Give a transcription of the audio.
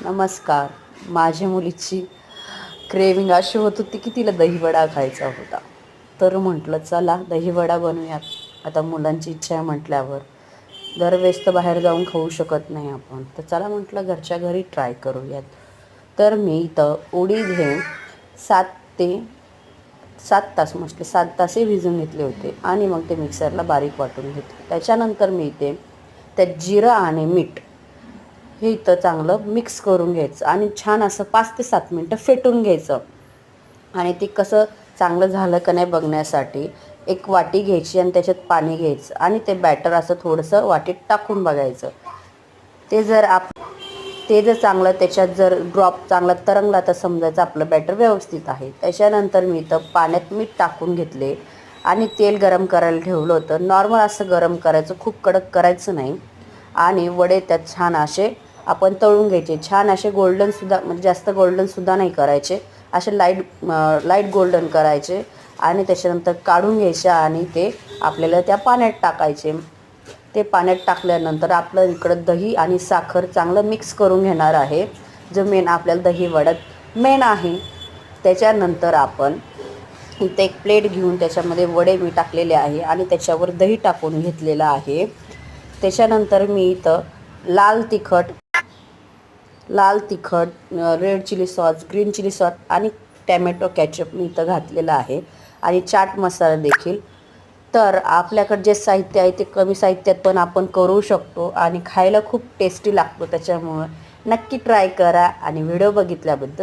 नमस्कार. माझ्या मुलीची क्रेविंग अशी होत होती की तिला दहीवडा खायचा होता. तर म्हटलं चला दहीवडा बनवूयात. आता मुलांची इच्छा आहे म्हटल्यावर दरवेळेस तर बाहेर जाऊन खाऊ शकत नाही आपण. तर चला म्हटलं घरच्या घरी ट्राय करूयात. तर मी इथं उडीद हे 7 ते 7 तास म्हटले 7 तासही भिजून घेतले होते आणि मग ते मिक्सरला बारीक वाटून घेतले. त्याच्यानंतर मी इथे त्यात जिरं आणि मीठ हे इथं चांगलं मिक्स करून घ्यायचं आणि छान असं 5 ते 7 मिनटं फेटून घ्यायचं. आणि ते कसं चांगलं झालं का नाही बघण्यासाठी एक वाटी घ्यायची आणि त्याच्यात पाणी घ्यायचं आणि ते बॅटर असं थोडंसं वाटीत टाकून बघायचं. ते जर ते जर चांगलं त्याच्यात जर ड्रॉप चांगला तरंगला तर समजायचं आपलं बॅटर व्यवस्थित आहे. त्याच्यानंतर मी इथं पाण्यात मीठ टाकून घेतले आणि तेल गरम करायला ठेवलं होतं. नॉर्मल असं गरम करायचं, खूप कडक करायचं नाही. आणि वडे त्यात छान असे आपण तळून घ्यायचे. छान असे गोल्डनसुद्धा, म्हणजे जास्त गोल्डनसुद्धा नाही करायचे, असे लाईट गोल्डन करायचे आणि त्याच्यानंतर काढून घ्यायचे आणि ते आपल्याला त्या पाण्यात टाकायचे. ते पाण्यात टाकल्यानंतर आपलं इकडं दही आणि साखर चांगलं मिक्स करून घेणार आहे, जो मेन आपल्याला दही वड्यात मेन आहे. त्याच्यानंतर आपण इथे एक प्लेट घेऊन त्याच्यामध्ये वडे मी टाकलेले आहे आणि त्याच्यावर दही टाकून घेतलेलं आहे. त्याच्यानंतर मी इथं लाल तिखट, red chilli sauce, green chilli sauce आणि टॅमॅटो कॅचअप मी इथं घातलेलं आहे आणि चाट मसाला देखील. तर आपल्याकडे जे साहित्य आहे ते कमी साहित्यात पण आपण करू शकतो आणि खायला खूप टेस्टी लागतो. त्याच्यामुळं नक्की ट्राय करा आणि व्हिडिओ बघितल्याबद्दल